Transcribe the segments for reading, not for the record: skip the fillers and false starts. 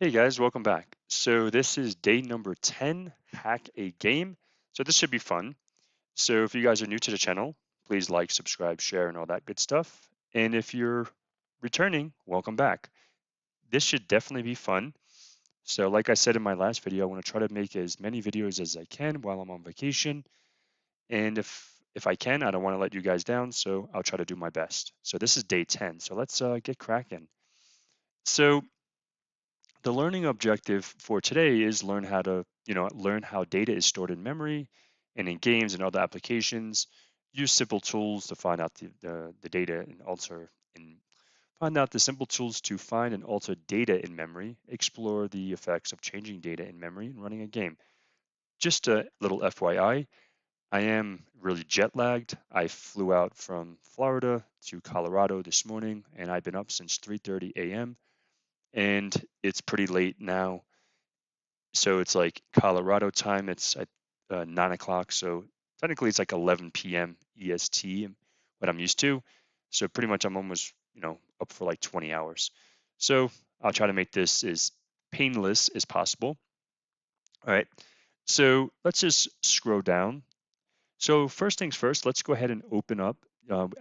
Hey guys, welcome back. So this is day number 10, hack a game. So this should be fun. So if you guys are new to the channel, please like, subscribe, share, and all that good stuff. And if you're returning, welcome back. This should definitely be fun. So like I said in my last video, I want to try to make as many videos as I can while I'm on vacation. And if I can, I don't want to let you guys down, so I'll try to do my best. So this is day 10. So let's get cracking. So the learning objective for today is learn how data is stored in memory and in games and other applications. Use simple tools to find out the data and find out the simple tools to find and alter data in memory. Explore the effects of changing data in memory and running a game. Just a little FYI, I am really jet lagged. I flew out from Florida to Colorado this morning and I've been up since 3:30 a.m. and it's pretty late now. So it's like Colorado time. It's at 9 o'clock. So technically it's like 11 p.m. EST, what I'm used to. So pretty much I'm almost, up for like 20 hours. So I'll try to make this as painless as possible. All right. So let's just scroll down. So first things first, let's go ahead and open up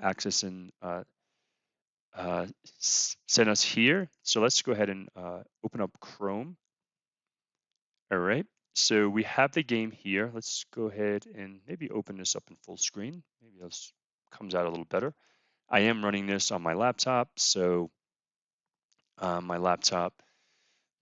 Access and send us here. So let's go ahead and open up Chrome. All right, so we have the game here. Let's go ahead and maybe open this up in full screen. Maybe this comes out a little better. I am running this on my laptop, so my laptop,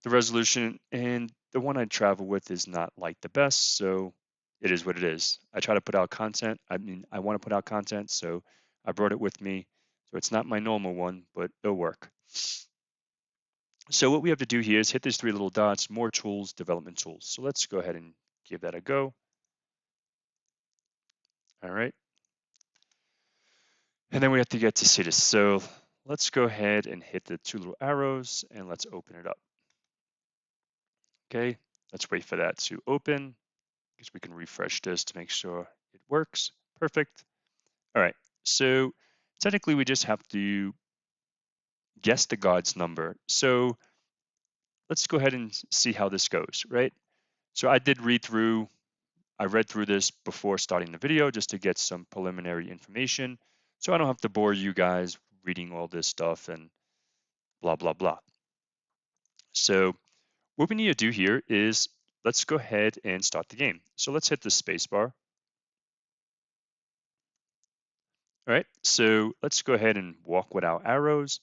the resolution and the one I travel with is not like the best, so it is what it is. I try to put out content. I want to put out content, so I brought it with me. So it's not my normal one, but it'll work. So what we have to do here is hit these three little dots, more tools, development tools. So let's go ahead and give that a go. All right. And then we have to get to Citus. So let's go ahead and hit the two little arrows and let's open it up. Okay, let's wait for that to open because we can refresh this to make sure it works. Perfect. All right, so technically we just have to guess the God's number. So let's go ahead and see how this goes, right? So I read through this before starting the video just to get some preliminary information. So I don't have to bore you guys reading all this stuff and blah, blah, blah. So what we need to do here is let's go ahead and start the game. So let's hit the space bar. All right, so let's go ahead and walk without arrows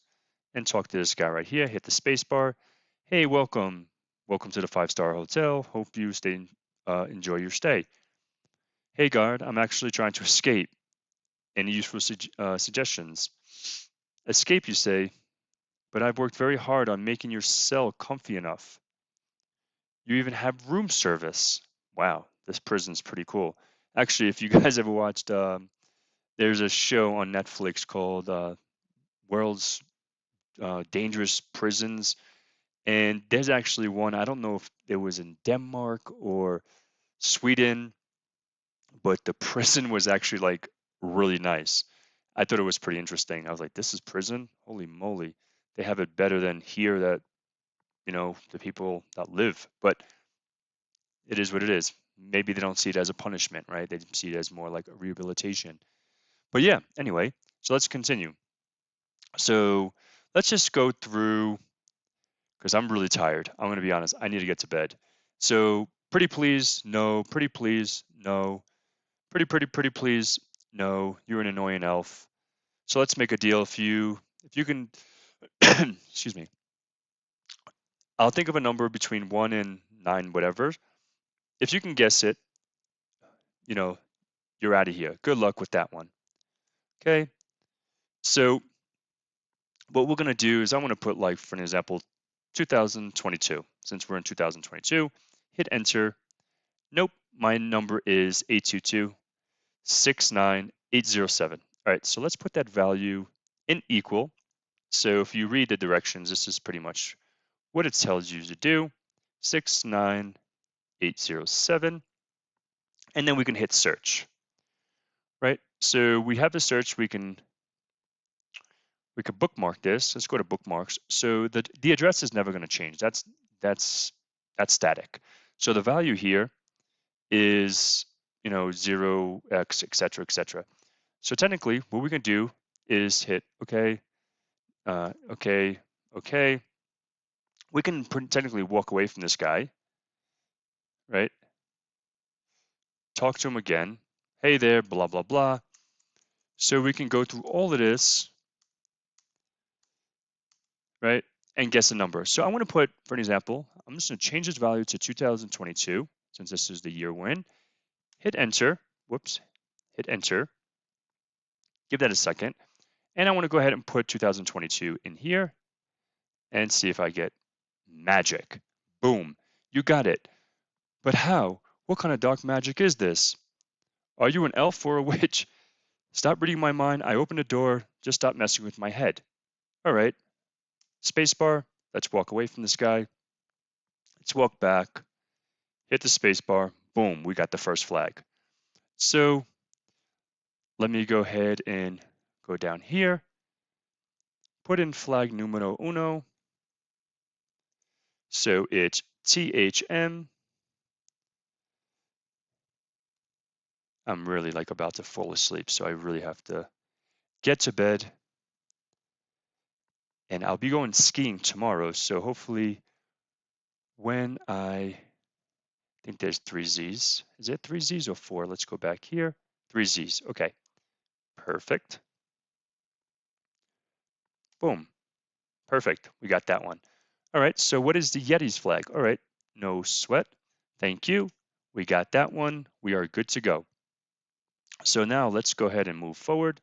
and talk to this guy right here. Hit the space bar. Hey, welcome. Welcome to the 5-star hotel. Hope you enjoy your stay. Hey, guard, I'm actually trying to escape. Any useful suggestions? Escape, you say, but I've worked very hard on making your cell comfy enough. You even have room service. Wow, this prison's pretty cool. Actually, if you guys ever watched, there's a show on Netflix called World's Dangerous Prisons. And there's actually one, I don't know if it was in Denmark or Sweden, but the prison was actually like really nice. I thought it was pretty interesting. I was like, this is prison? Holy moly. They have it better than here that, the people that live. But it is what it is. Maybe they don't see it as a punishment, right? They see it as more like a rehabilitation. But yeah, anyway, so let's continue. So let's just go through, because I'm really tired. I'm going to be honest. I need to get to bed. So pretty please, no. Pretty please, no. Pretty please, no. You're an annoying elf. So let's make a deal. If you can, excuse me. I'll think of a number between 1 and 9, whatever. If you can guess it, you know, you're out of here. Good luck with that one. Okay. So what we're going to do is I want to put, like, for an example, 2022. Since we're in 2022, hit enter. Nope, my number is 822-69807. All right, so let's put that value in equal. So if you read the directions, this is pretty much what it tells you to do. 69807. And then we can hit search, right? So we have the search, we could bookmark this. Let's go to bookmarks. So the address is never going to change. That's that's static. So the value here is, 0x, etc., etc. So technically, what we can do is hit OK, OK, OK. We can technically walk away from this guy, right? Talk to him again. Hey there, blah, blah, blah. So we can go through all of this, right? And guess a number. So I want to put, for an example, I'm just going to change this value to 2022, since this is the year we're in. Hit enter. Whoops. Hit enter. Give that a second. And I want to go ahead and put 2022 in here and see if I get magic. Boom. You got it. But how? What kind of dark magic is this? Are you an elf or a witch? Stop reading my mind. I opened a door. Just stop messing with my head. All right. Spacebar. Let's walk away from this guy. Let's walk back. Hit the spacebar. Boom. We got the first flag. So let me go ahead and go down here. Put in flag numero uno. So it's THM. I'm really like about to fall asleep, so I really have to get to bed. And I'll be going skiing tomorrow, so hopefully when I think there's 3Zs. Is it 3Zs or 4? Let's go back here. 3Zs. Okay, perfect. Boom. Perfect. We got that one. All right, so what is the Yeti's flag? All right, no sweat. Thank you. We got that one. We are good to go. So now let's go ahead and move forward.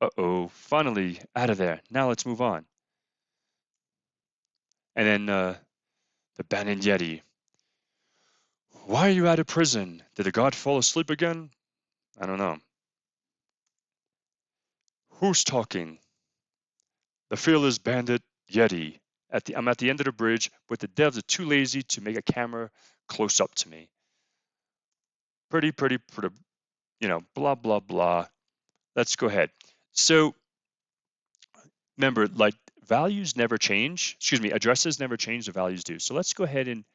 Uh-oh, finally out of there. Now let's move on. And then the Bannon Yeti. Why are you out of prison? Did the god fall asleep again? I don't know. Who's talking? The fearless bandit Yeti. I'm at the end of the bridge, but the devs are too lazy to make a camera close up to me. Pretty, blah, blah, blah. Let's go ahead. So remember, like values never change. Excuse me, addresses never change, the values do. So let's go ahead and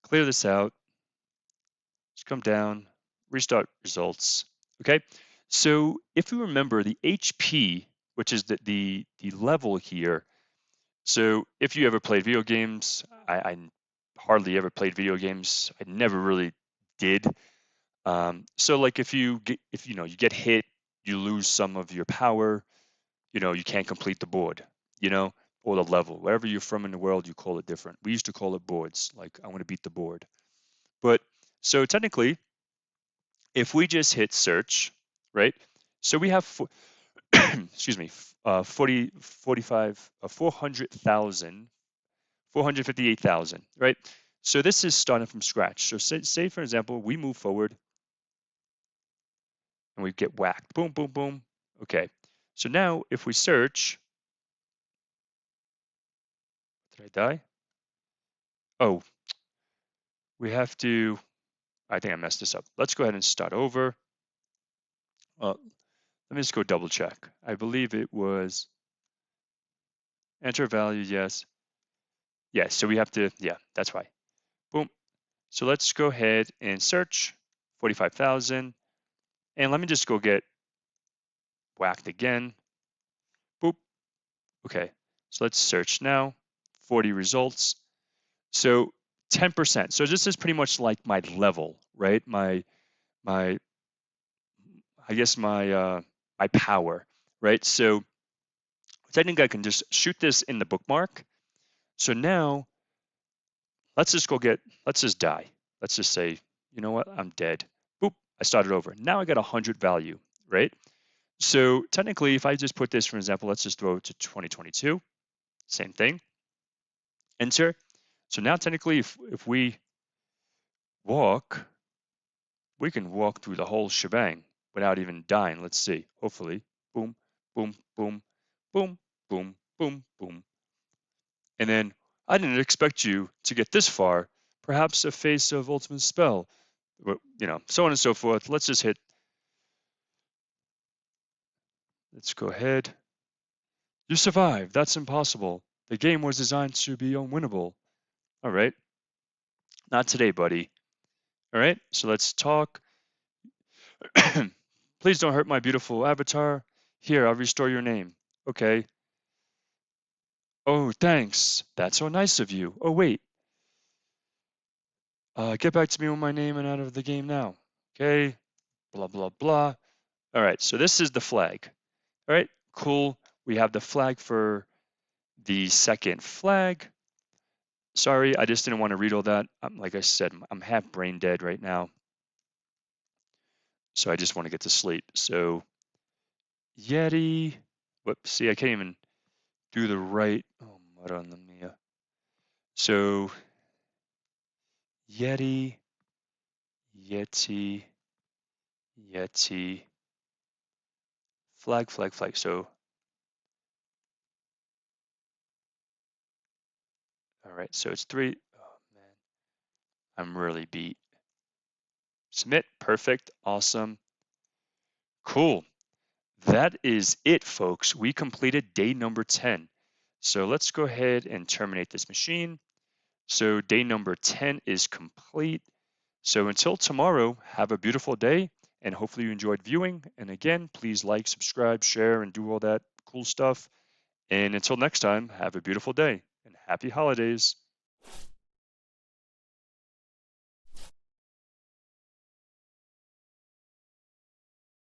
clear this out. Let's come down, restart results. Okay. So if you remember the HP, which is the level here. So if you ever played video games, I hardly ever played video games. I never really did. So like if you get hit, you lose some of your power. You can't complete the board. Or the level. Wherever you're from in the world, you call it different. We used to call it boards. Like I want to beat the board. But so technically, if we just hit search, right? So we have, excuse me, 400,000, 458,000, right? So this is starting from scratch. So say for example, we move forward and we get whacked. Boom, boom, boom. Okay. So now if we search, did I die? Oh, we have to, I think I messed this up. Let's go ahead and start over. Let me just go double check. I believe it was enter value, yes. Yes, so we have to, yeah, that's why. Boom. So let's go ahead and search 45,000. And let me just go get whacked again. Boop. Okay. So let's search now. 40 results. So 10%. So this is pretty much like my level, right? My I guess my power, right? So technically I can just shoot this in the bookmark. So now let's just die. Let's just say, you know what? I'm dead. Boop. I started over. Now I got 100 value, right? So technically, if I just put this, for example, let's just throw it to 2022, same thing, enter. So now technically, if we walk, we can walk through the whole shebang without even dying. Let's see, hopefully, boom, boom, boom, boom, boom, boom, boom. And then I didn't expect you to get this far, perhaps a face of ultimate spell, so on and so forth. Let's just hit, let's go ahead. You survived, that's impossible. The game was designed to be unwinnable. All right. Not today, buddy. All right. So let's talk. Please don't hurt my beautiful avatar. Here, I'll restore your name. Okay. Oh, thanks. That's so nice of you. Oh, wait. Get back to me with my name and out of the game now. Okay. Blah, blah, blah. All right. So this is the flag. All right. Cool. We have the flag for the second flag. Sorry, I just didn't want to read all that. Like I said, I'm half brain dead right now. So I just want to get to sleep. So Yeti. Whoops. See, I can't even do the right. Oh, Madonna mia. So Yeti, Yeti, Yeti, flag, flag, flag. So, all right. So it's three. Oh, man. I'm really beat. Submit. Perfect. Awesome. Cool. That is it, folks. We completed day number 10. So let's go ahead and terminate this machine. So day number 10 is complete. So until tomorrow, have a beautiful day and hopefully you enjoyed viewing. And again, please like, subscribe, share, and do all that cool stuff. And until next time, have a beautiful day and happy holidays.